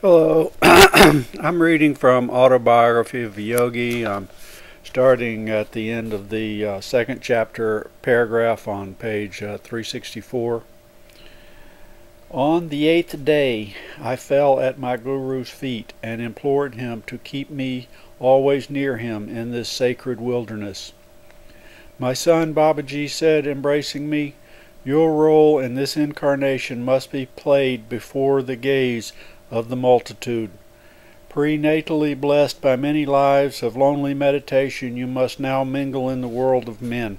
Hello, I'm reading from Autobiography of Yogi. I'm starting at the end of the second chapter paragraph on page 364. On the 8th day I fell at my Guru's feet and implored him to keep me always near him in this sacred wilderness. My son, Babaji said, embracing me, "Your role in this incarnation must be played before the gaze of the multitude. Prenatally blessed by many lives of lonely meditation, you must now mingle in the world of men.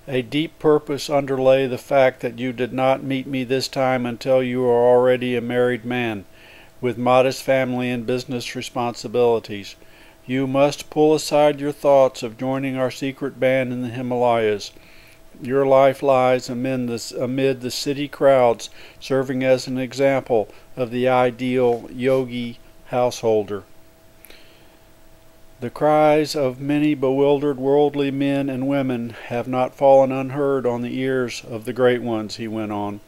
A deep purpose underlay the fact that you did not meet me this time until you are already a married man, with modest family and business responsibilities. You must pull aside your thoughts of joining our secret band in the Himalayas. Your life lies amid the city crowds, serving as an example of the ideal yogi householder." The cries of many bewildered worldly men and women have not fallen unheard on the ears of the great ones, he went on.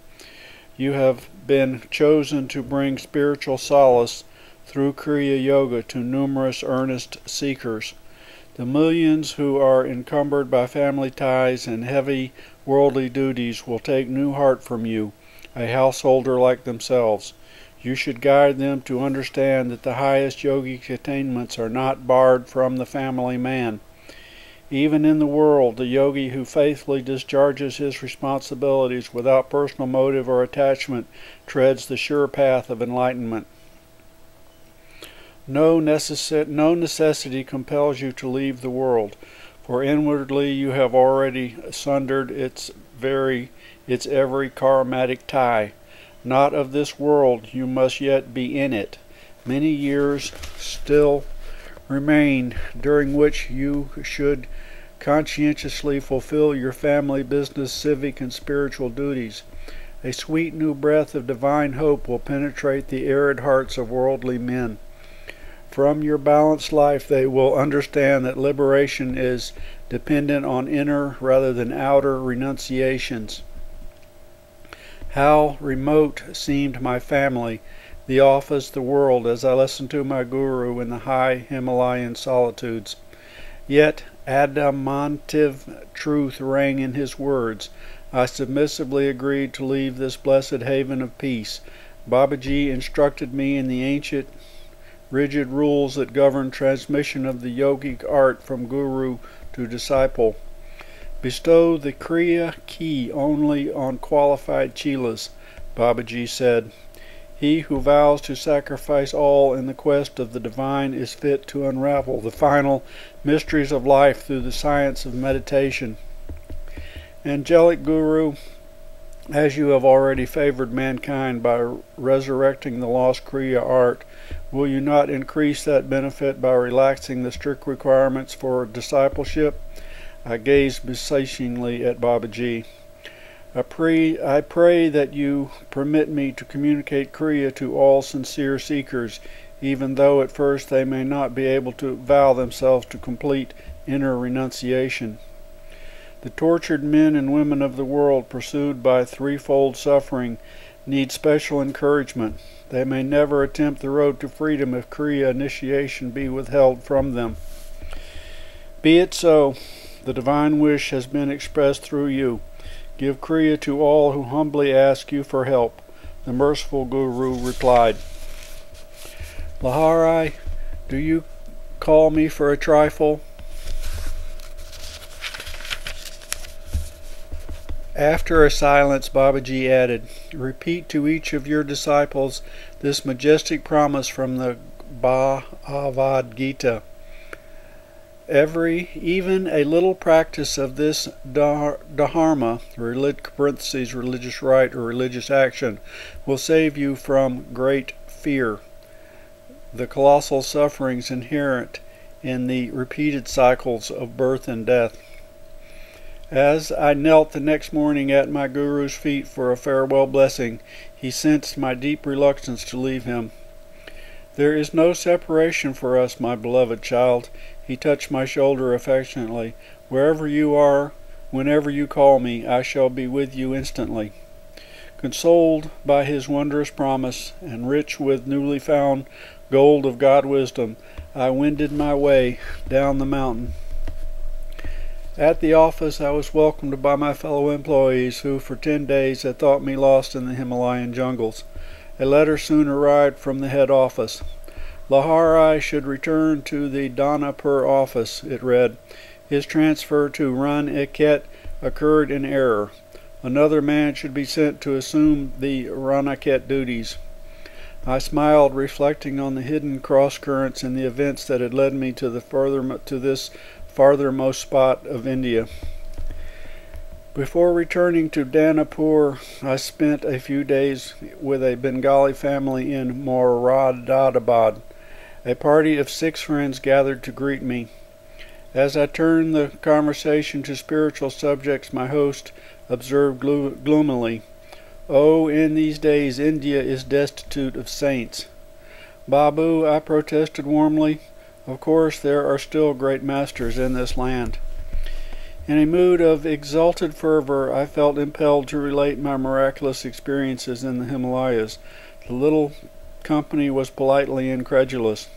You have been chosen to bring spiritual solace through Kriya Yoga to numerous earnest seekers. The millions who are encumbered by family ties and heavy worldly duties will take new heart from you, a householder like themselves. You should guide them to understand that the highest yogic attainments are not barred from the family man. Even in the world, the yogi who faithfully discharges his responsibilities without personal motive or attachment treads the sure path of enlightenment. No necessity compels you to leave the world, for inwardly you have already sundered its every karmatic tie. Not of this world, you must yet be in it. Many years still remain, during which you should conscientiously fulfill your family, business, civic, and spiritual duties. A sweet new breath of divine hope will penetrate the arid hearts of worldly men. From your balanced life they will understand that liberation is dependent on inner rather than outer renunciations. How remote seemed my family, the office, the world, as I listened to my Guru in the high Himalayan solitudes. Yet adamantive truth rang in his words. I submissively agreed to leave this blessed haven of peace. Babaji instructed me in the ancient rigid rules that govern transmission of the yogic art from guru to disciple. Bestow the Kriya key only on qualified chelas, Babaji said. He who vows to sacrifice all in the quest of the divine is fit to unravel the final mysteries of life through the science of meditation. Angelic Guru, as you have already favored mankind by resurrecting the lost Kriya art, will you not increase that benefit by relaxing the strict requirements for discipleship? I gazed beseechingly at Babaji. I pray that you permit me to communicate Kriya to all sincere seekers, even though at first they may not be able to vow themselves to complete inner renunciation. The tortured men and women of the world, pursued by threefold suffering, need special encouragement. They may never attempt the road to freedom if Kriya initiation be withheld from them. Be it so. The divine wish has been expressed through you. Give Kriya to all who humbly ask you for help. The merciful Guru replied. Lahari, do you call me for a trifle? After a silence, Babaji added, repeat to each of your disciples this majestic promise from the Bhagavad Gita. Even a little practice of this dharma, parentheses, religious rite or religious action, will save you from great fear, the colossal sufferings inherent in the repeated cycles of birth and death. As I knelt the next morning at my Guru's feet for a farewell blessing, he sensed my deep reluctance to leave him. There is no separation for us, my beloved child. He touched my shoulder affectionately. Wherever you are, whenever you call me, I shall be with you instantly. Consoled by his wondrous promise, and rich with newly found gold of God wisdom, I wended my way down the mountain. At the office I was welcomed by my fellow employees, who for 10 days had thought me lost in the Himalayan jungles. A letter soon arrived from the head office. Lahari should return to the Danapur office, it read. His transfer to Raniket occurred in error. Another man should be sent to assume the Raniket duties. I smiled, reflecting on the hidden cross-currents in the events that had led me to this farthermost spot of India. Before returning to Danapur, I spent a few days with a Bengali family in Moradabad. A party of 6 friends gathered to greet me. As I turned the conversation to spiritual subjects, my host observed gloomily, "Oh, in these days India is destitute of saints." "Babu," I protested warmly, "of course there are still great masters in this land." In a mood of exalted fervor, I felt impelled to relate my miraculous experiences in the Himalayas. The little company was politely incredulous.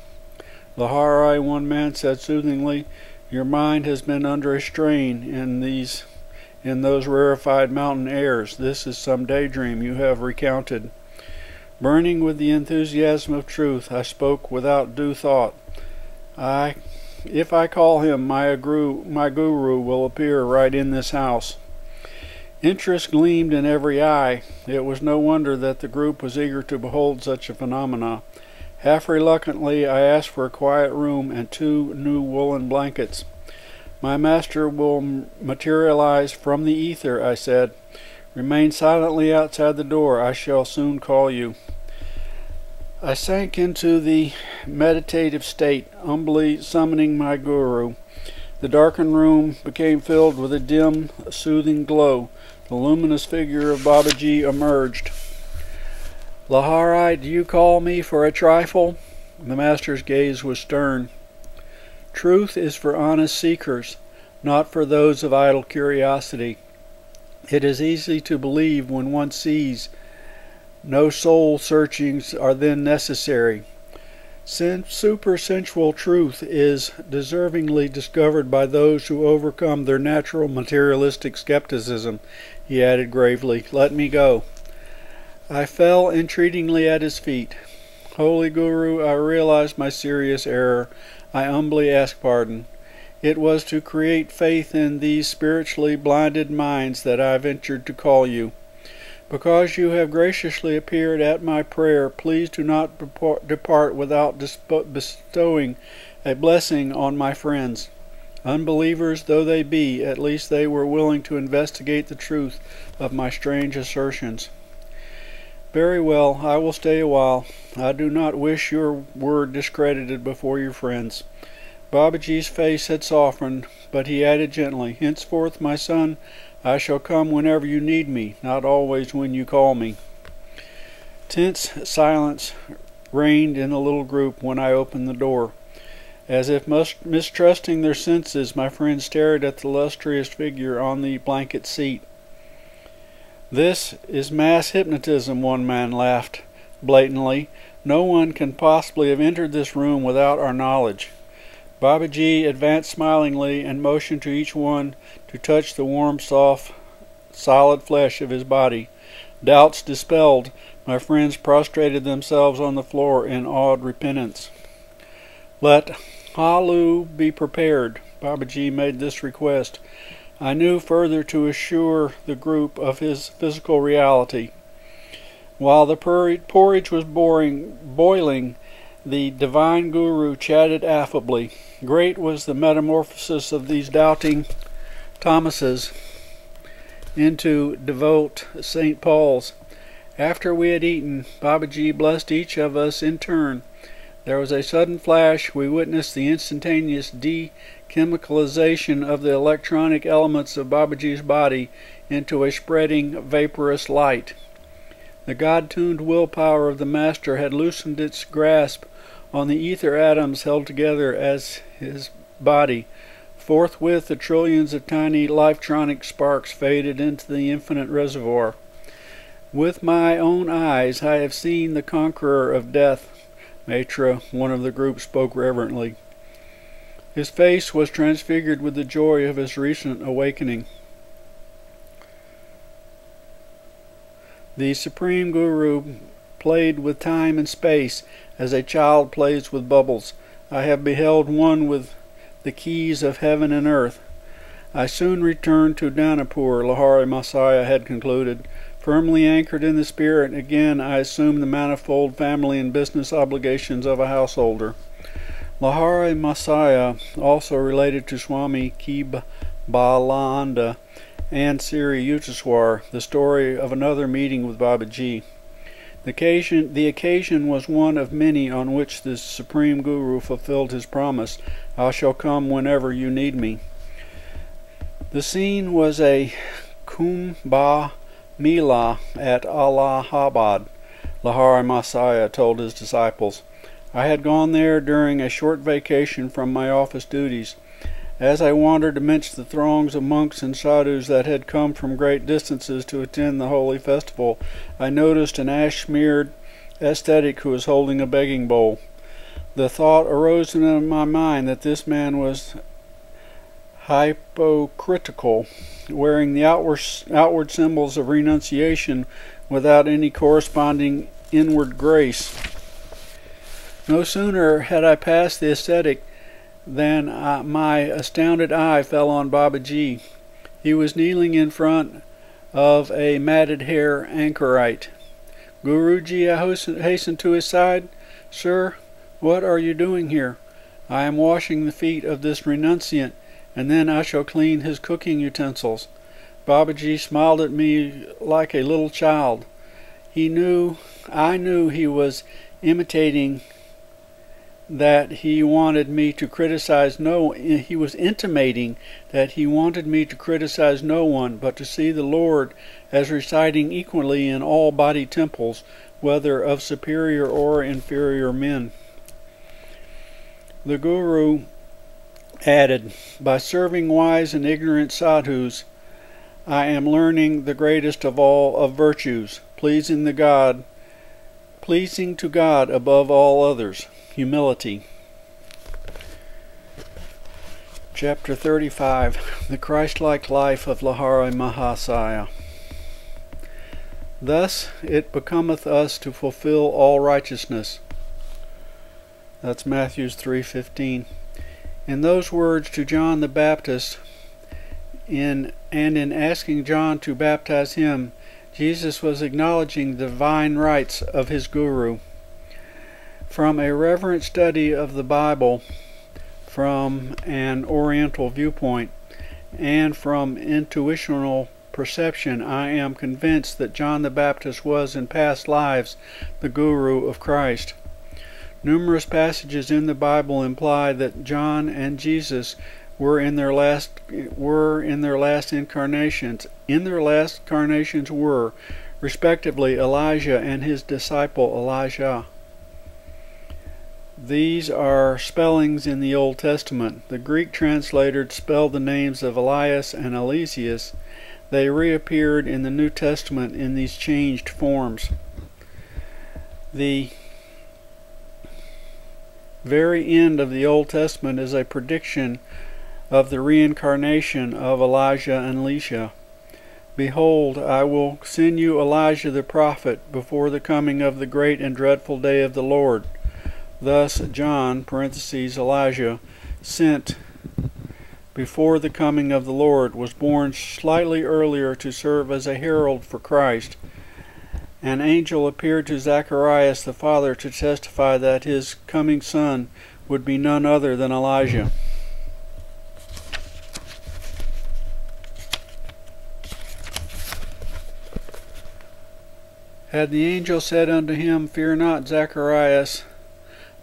"Lahari," one man said soothingly, "your mind has been under a strain in those rarefied mountain airs. This is some daydream you have recounted." Burning with the enthusiasm of truth, I spoke without due thought. If I call him, my guru will appear right in this house." Interest gleamed in every eye. It was no wonder that the group was eager to behold such a phenomena. Half reluctantly, I asked for a quiet room and 2 new woolen blankets. "My master will materialize from the ether," I said. "Remain silently outside the door. I shall soon call you." I sank into the meditative state, humbly summoning my guru. The darkened room became filled with a dim, soothing glow. The luminous figure of Babaji emerged. "Lahari, do you call me for a trifle?" The master's gaze was stern. "Truth is for honest seekers, not for those of idle curiosity. It is easy to believe when one sees. No soul searchings are then necessary. Supersensual truth is deservingly discovered by those who overcome their natural materialistic skepticism," he added gravely. "Let me go." I fell entreatingly at his feet. "Holy Guru, I realize my serious error. I humbly ask pardon. It was to create faith in these spiritually blinded minds that I ventured to call you. Because you have graciously appeared at my prayer, please do not depart without bestowing a blessing on my friends. Unbelievers though they be, at least they were willing to investigate the truth of my strange assertions." "Very well, I will stay a while. I do not wish your word discredited before your friends." Babaji's face had softened, but he added gently, "Henceforth, my son, I shall come whenever you need me, not always when you call me." Tense silence reigned in the little group when I opened the door. As if mistrusting their senses, my friends stared at the lustrous figure on the blanket seat. "This is mass hypnotism," one man laughed blatantly. "No one can possibly have entered this room without our knowledge." Babaji advanced smilingly and motioned to each one to touch the warm, soft, solid flesh of his body. Doubts dispelled, my friends prostrated themselves on the floor in awed repentance. "Let Halu be prepared." Babaji made this request. I knew further to assure the group of his physical reality. While the porridge was boiling, the divine guru chatted affably. Great was the metamorphosis of these doubting Thomases into devout St. Paul's. After we had eaten, Babaji blessed each of us in turn. There was a sudden flash. We witnessed the instantaneous dechemicalization of the electronic elements of Babaji's body into a spreading, vaporous light. The God-tuned willpower of the Master had loosened its grasp on the ether atoms held together as his body. Forthwith the trillions of tiny lifeltronic sparks faded into the infinite reservoir. With my own eyes I have seen the conqueror of death. Maitra, one of the group, spoke reverently. His face was transfigured with the joy of his recent awakening. The Supreme Guru played with time and space as a child plays with bubbles. I have beheld one with the keys of heaven and earth. I soon returned to Danapur, Lahari Messiah had concluded. Firmly anchored in the spirit, again I assumed the manifold family and business obligations of a householder. Lahari Messiah also related to Swami Kibalanda and Siri Yutaswar the story of another meeting with Babaji. The occasion was one of many on which the Supreme Guru fulfilled his promise, I shall come whenever you need me. The scene was a Kumbh Mela at Allahabad, Lahari Messiah told his disciples. I had gone there during a short vacation from my office duties. As I wandered amidst the throngs of monks and sadhus that had come from great distances to attend the holy festival, I noticed an ash-smeared ascetic who was holding a begging bowl. The thought arose in my mind that this man was hypocritical, wearing the outward symbols of renunciation without any corresponding inward grace. No sooner had I passed the ascetic than my astounded eye fell on Babaji. He was kneeling in front of a matted hair anchorite. Guruji, I hastened to his side. Sir, what are you doing here? I am washing the feet of this renunciant, and then I shall clean his cooking utensils. Babaji smiled at me like a little child. I knew he was imitating that he wanted me to criticize he was intimating that he wanted me to criticize no one, but to see the Lord as residing equally in all body temples, whether of superior or inferior men. The Guru added, by serving wise and ignorant sadhus, I am learning the greatest of all of virtues, pleasing to God above all others. Humility. Chapter 35. The Christ-like Life of Lahari Mahasaya. Thus it becometh us to fulfill all righteousness. That's Matthew 3:15. In those words to John the Baptist, in asking John to baptize him, Jesus was acknowledging the divine rights of his Guru. From a reverent study of the Bible, from an Oriental viewpoint, and from intuitional perception, I am convinced that John the Baptist was in past lives the Guru of Christ. Numerous passages in the Bible imply that John and Jesus were in their last incarnations. In their last incarnations were, respectively, Elijah and his disciple Elijah. These are spellings in the Old Testament. The Greek translators spelled the names of Elias and Eliseus. They reappeared in the New Testament in these changed forms. The very end of the Old Testament is a prediction of the reincarnation of Elijah and Elisha. Behold, I will send you Elijah the prophet before the coming of the great and dreadful day of the Lord. Thus John (Elijah) sent before the coming of the Lord was born slightly earlier to serve as a herald for Christ. An angel appeared to Zacharias the father to testify that his coming son would be none other than Elijah. Had the angel said unto him, Fear not, Zacharias.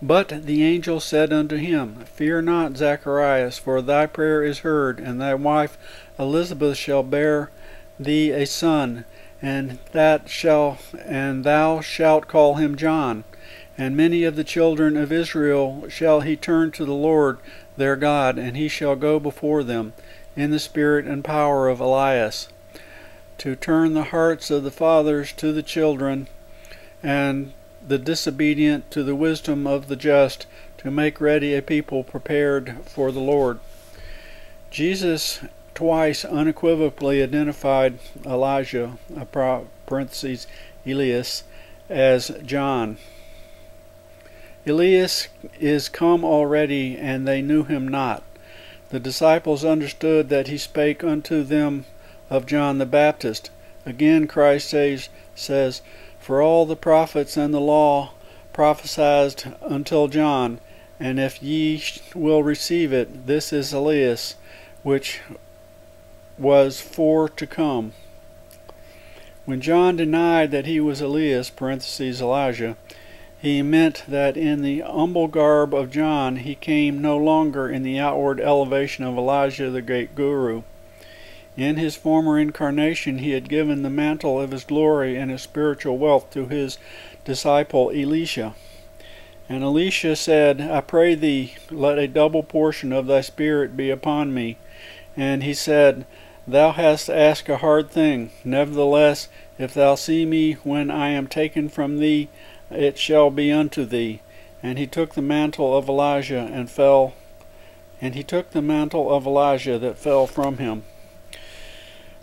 But the angel said unto him, Fear not, Zacharias, for thy prayer is heard, and thy wife Elizabeth shall bear thee a son, and thou shalt call him John. And many of the children of Israel shall he turn to the Lord their God, and he shall go before them in the spirit and power of Elias, to turn the hearts of the fathers to the children, and the disobedient to the wisdom of the just, to make ready a people prepared for the Lord. Jesus twice unequivocally identified Elijah, parentheses, Elias, as John. Elias is come already, and they knew him not. The disciples understood that he spake unto them of John the Baptist. Again Christ says, For all the prophets and the law prophesied until John, and if ye will receive it, this is Elias, which was for to come. When John denied that he was Elias, parentheses, Elijah, he meant that in the humble garb of John he came no longer in the outward elevation of Elijah the great guru. In his former incarnation he had given the mantle of his glory and his spiritual wealth to his disciple Elisha. And Elisha said, I pray thee, let a double portion of thy spirit be upon me. And he said, Thou hast asked a hard thing. Nevertheless, if thou see me when I am taken from thee, it shall be unto thee. And he took the mantle of Elijah that fell from him.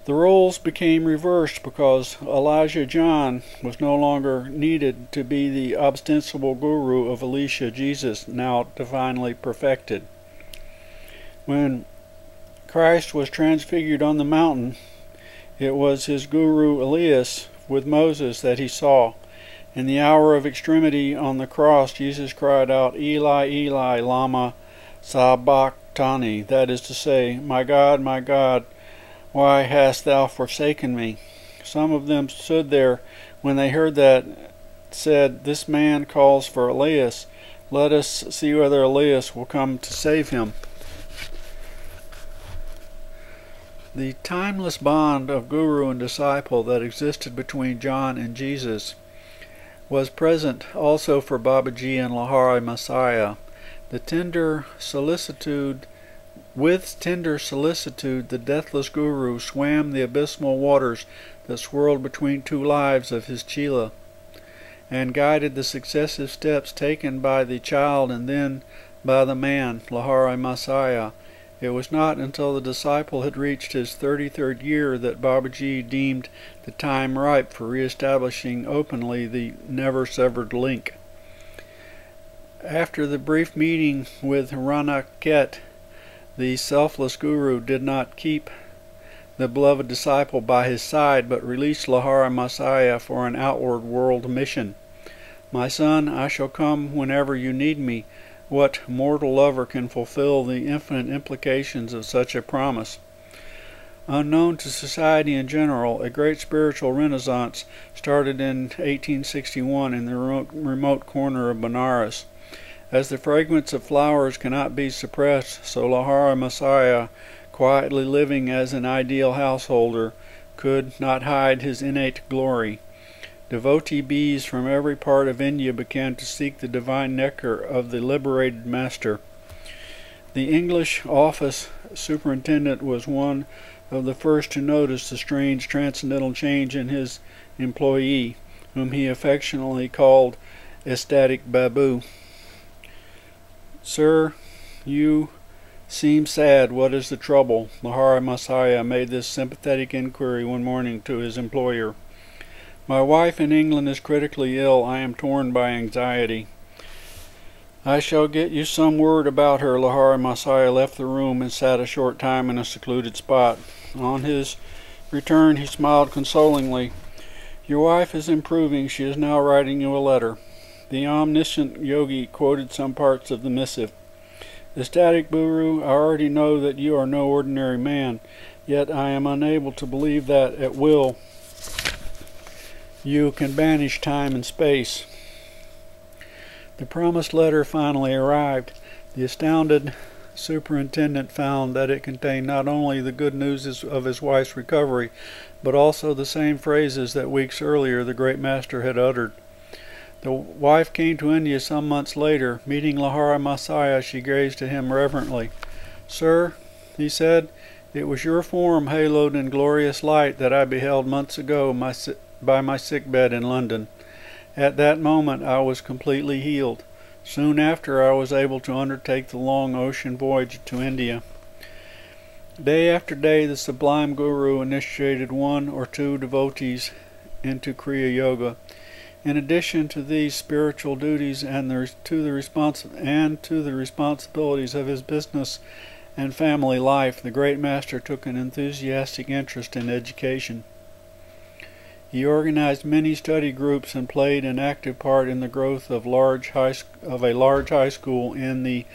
The roles became reversed because Elijah John was no longer needed to be the ostensible guru of Elisha Jesus, now divinely perfected. When Christ was transfigured on the mountain, it was his guru Elias with Moses that he saw. In the hour of extremity on the cross, Jesus cried out, Eli, Eli, lama sabachthani, that is to say, my God, why hast thou forsaken me? Some of them stood there when they heard that, said, This man calls for Elias. Let us see whether Elias will come to save him. The timeless bond of guru and disciple that existed between John and Jesus was present also for Babaji and Lahari Messiah. With tender solicitude, the deathless guru swam the abysmal waters that swirled between two lives of his Chela, and guided the successive steps taken by the child and then by the man, Lahari Messiah. It was not until the disciple had reached his 33rd year that Babaji deemed the time ripe for re-establishing openly the never-severed link. After the brief meeting with Ranaket, the selfless guru did not keep the beloved disciple by his side, but released Lahari Messiah for an outward world mission. My son, I shall come whenever you need me. What mortal lover can fulfill the infinite implications of such a promise? Unknown to society in general, a great spiritual renaissance started in 1861 in the remote corner of Benares. As the fragrance of flowers cannot be suppressed, so Lahari Messiah, quietly living as an ideal householder, could not hide his innate glory. Devotee bees from every part of India began to seek the divine nectar of the liberated master. The English office superintendent was one of the first to notice the strange transcendental change in his employee, whom he affectionately called Ecstatic Babu. Sir, you seem sad. What is the trouble? Lahari Messiah made this sympathetic inquiry one morning to his employer. My wife in England is critically ill. I am torn by anxiety. I shall get you some word about her. Lahari Messiah left the room and sat a short time in a secluded spot. On his return he smiled consolingly. Your wife is improving. She is now writing you a letter. The omniscient yogi quoted some parts of the missive. Ecstatic Guru, I already know that you are no ordinary man, yet I am unable to believe that, at will, you can banish time and space. The promised letter finally arrived. The astounded superintendent found that it contained not only the good news of his wife's recovery, but also the same phrases that weeks earlier the great master had uttered. The wife came to India some months later. Meeting Lahari Messiah, she gazed at him reverently. Sir, he said, It was your form, haloed in glorious light, that I beheld months ago by my sickbed in London. At that moment I was completely healed. Soon after I was able to undertake the long ocean voyage to India. Day after day the sublime Guru initiated one or two devotees into Kriya Yoga. In addition to these spiritual duties and to the responsibilities of his business and family life, the great master took an enthusiastic interest in education. He organized many study groups and played an active part in the growth of a large high school in the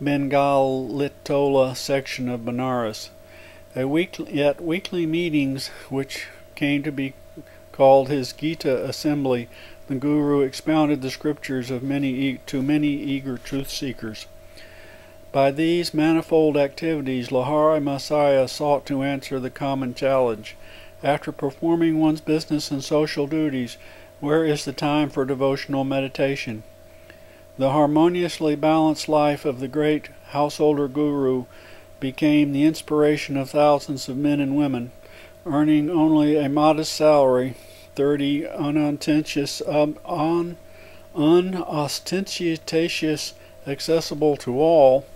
Bengalitola section of Benares. At weekly meetings, which came to be called his Gita Assembly, the Guru expounded the scriptures to many eager truth seekers. By these manifold activities, Lahari Messiah sought to answer the common challenge. After performing one's business and social duties, where is the time for devotional meditation? The harmoniously balanced life of the great householder Guru became the inspiration of thousands of men and women, earning only a modest salary, 30 unostentatious, accessible to all.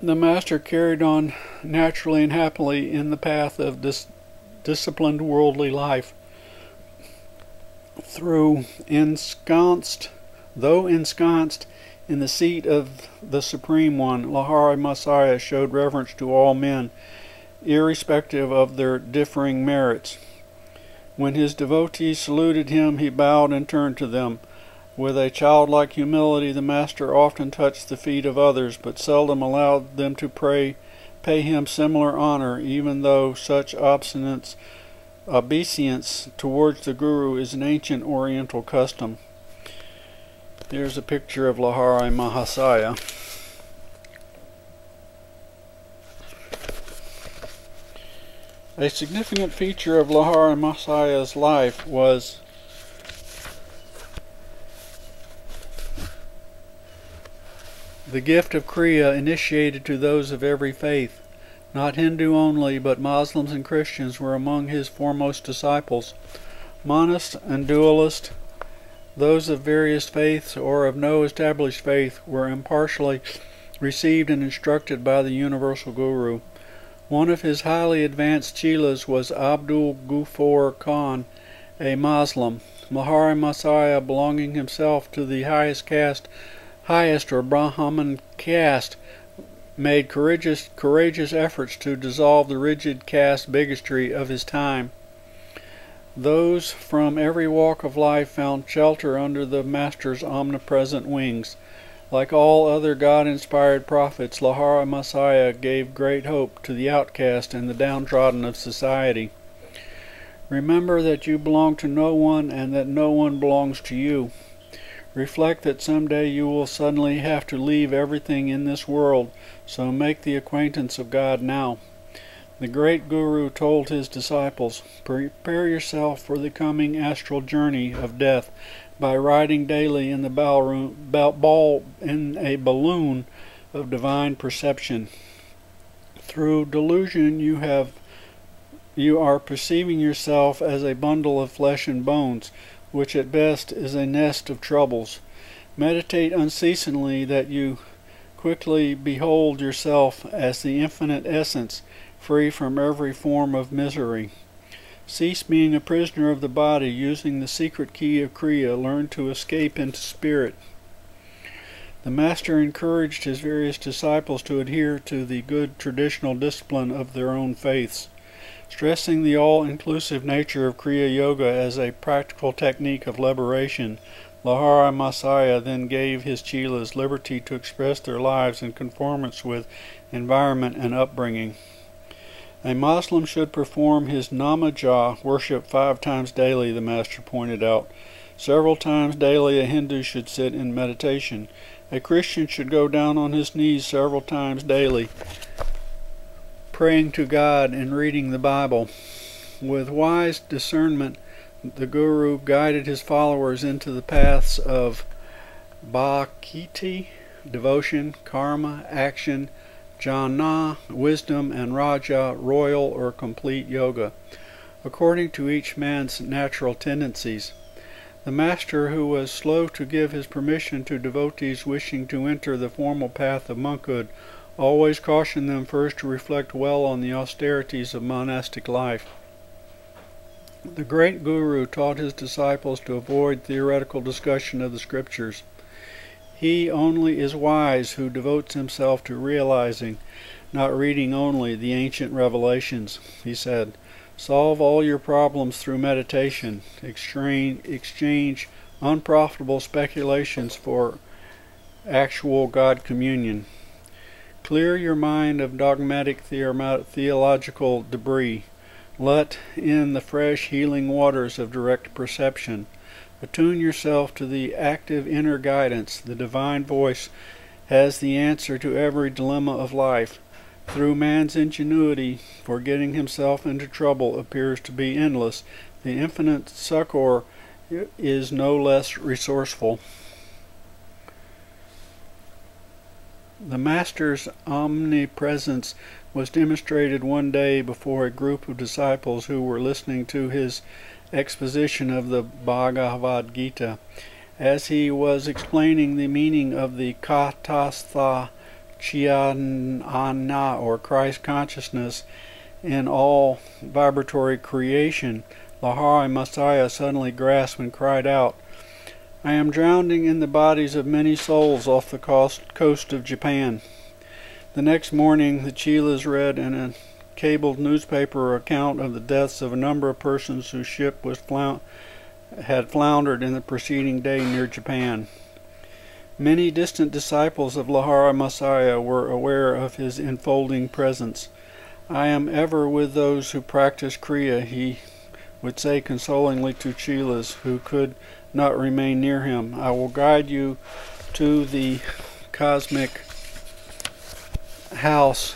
The master carried on naturally and happily in the path of this disciplined worldly life. Though ensconced in the seat of the Supreme One, Lahari Messiah showed reverence to all men, irrespective of their differing merits. When his devotees saluted him, he bowed and turned to them. With a childlike humility, the master often touched the feet of others, but seldom allowed them to pay him similar honor, even though such obeisance towards the Guru is an ancient Oriental custom. Here's a picture of Lahari Mahasaya. A significant feature of Lahari Mahasaya's life was the gift of Kriya initiated to those of every faith. Not Hindu only, but Muslims and Christians were among his foremost disciples. Monists and dualists, those of various faiths or of no established faith, were impartially received and instructed by the universal Guru. One of his highly advanced chelas was Abdul Ghaffar Khan, a Muslim. Lahari Messiah, belonging himself to the highest or Brahman caste, made courageous efforts to dissolve the rigid caste bigotry of his time. Those from every walk of life found shelter under the Master's omnipresent wings. Like all other God-inspired prophets, Lahari Messiah gave great hope to the outcast and the downtrodden of society. Remember that you belong to no one and that no one belongs to you. Reflect that someday you will suddenly have to leave everything in this world, so make the acquaintance of God now. The great Guru told his disciples, prepare yourself for the coming astral journey of death by riding daily in a balloon of divine perception. Through delusion you are perceiving yourself as a bundle of flesh and bones, which at best is a nest of troubles. Meditate unceasingly that you quickly behold yourself as the infinite essence, free from every form of misery. Cease being a prisoner of the body, using the secret key of Kriya. Learn to escape into spirit. The Master encouraged his various disciples to adhere to the good traditional discipline of their own faiths, stressing the all-inclusive nature of Kriya Yoga as a practical technique of liberation. Lahari Messiah then gave his chelas liberty to express their lives in conformance with environment and upbringing. A Muslim should perform his namaja worship 5 times daily, the Master pointed out. Several times daily a Hindu should sit in meditation. A Christian should go down on his knees several times daily, praying to God and reading the Bible. With wise discernment, the Guru guided his followers into the paths of bhakti, devotion, karma, action, jhana, wisdom, and raja, royal or complete yoga, according to each man's natural tendencies. The master, who was slow to give his permission to devotees wishing to enter the formal path of monkhood, always cautioned them first to reflect well on the austerities of monastic life. The great Guru taught his disciples to avoid theoretical discussion of the scriptures. He only is wise who devotes himself to realizing, not reading only, the ancient revelations, he said. Solve all your problems through meditation. Exchange unprofitable speculations for actual God communion. Clear your mind of dogmatic theological debris. Let in the fresh healing waters of direct perception. Attune yourself to the active inner guidance. The divine voice has the answer to every dilemma of life. Through man's ingenuity for getting himself into trouble appears to be endless, the infinite succor is no less resourceful. The Master's omnipresence was demonstrated one day before a group of disciples who were listening to his exposition of the Bhagavad Gita. As he was explaining the meaning of the Katastha Chyanana, or Christ consciousness, in all vibratory creation, Lahari Messiah suddenly grasped and cried out, "I am drowning in the bodies of many souls off the coast of Japan." The next morning the chelas read in a cabled newspaper account of the deaths of a number of persons whose ship had floundered in the preceding day near Japan. Many distant disciples of Lahari Messiah were aware of his enfolding presence. "I am ever with those who practice Kriya," he would say consolingly to chelas who could not remain near him. "I will guide you to the cosmic house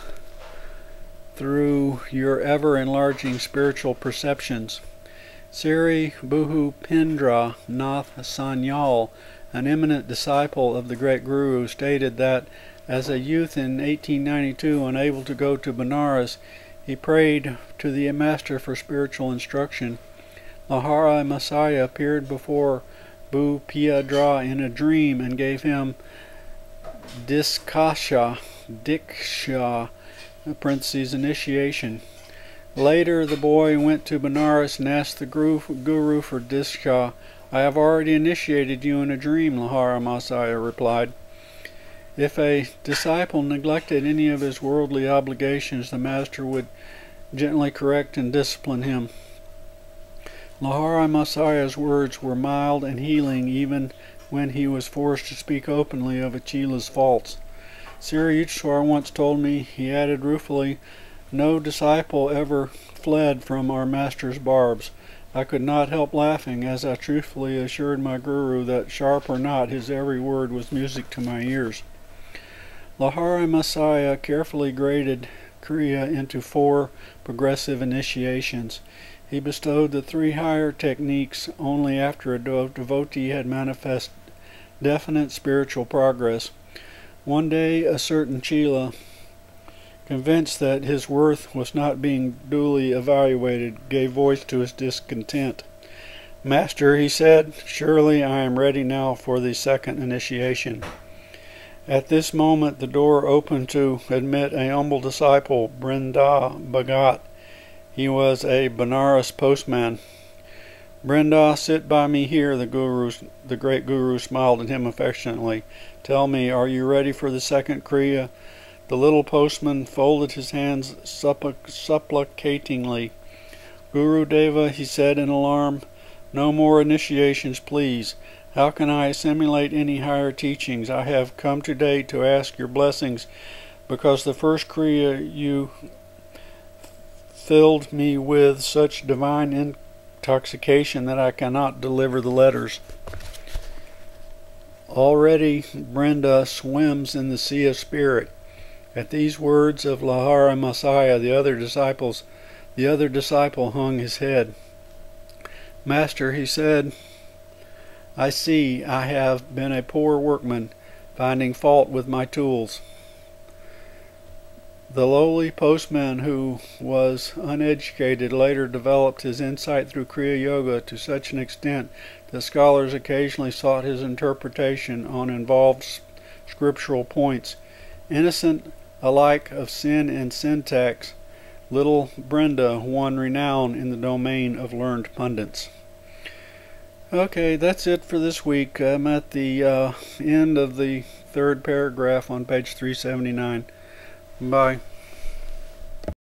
through your ever-enlarging spiritual perceptions." Sri Bhupendra Nath Sanyal, an eminent disciple of the great Guru, stated that as a youth in 1892, unable to go to Benares, he prayed to the Master for spiritual instruction. Lahari Messiah appeared before Bhupendra in a dream and gave him Diksha, initiation. Later the boy went to Benares and asked the Guru for Diksha. "I have already initiated you in a dream," Lahari Messiah replied. If a disciple neglected any of his worldly obligations, the Master would gently correct and discipline him. Lahari Messiah's words were mild and healing even when he was forced to speak openly of a chela's faults. Sri Yukteswar once told me, he added ruefully, "No disciple ever fled from our Master's barbs." I could not help laughing as I truthfully assured my Guru that, sharp or not, his every word was music to my ears. Lahari Messiah carefully graded Kriya into 4 progressive initiations. He bestowed the 3 higher techniques only after a devotee had manifest definite spiritual progress. One day a certain chela, convinced that his worth was not being duly evaluated, gave voice to his discontent. "Master," he said, "surely I am ready now for the 2nd initiation." At this moment the door opened to admit a humble disciple, Brinda Bhagat. He was a Benares postman. "Brinda, sit by me here," the great Guru smiled at him affectionately. "Tell me, are you ready for the 2nd Kriya?" The little postman folded his hands supplicatingly. "Guru Deva," he said in alarm, "no more initiations, please. How can I assimilate any higher teachings? I have come today to ask your blessings, because the first Kriya you filled me with such divine intoxication that I cannot deliver the letters." Already Brinda swims in the sea of spirit. At these words of Lahari Messiah, the other disciple hung his head. "Master," he said, "I see I have been a poor workman, finding fault with my tools. The lowly postman who was uneducated later developed his insight through Kriya Yoga to such an extent that scholars occasionally sought his interpretation on involved scriptural points. Innocent alike of sin and syntax, little Brenda won renown in the domain of learned pundits. Okay, that's it for this week. I'm at the end of the third paragraph on page 379. Bye.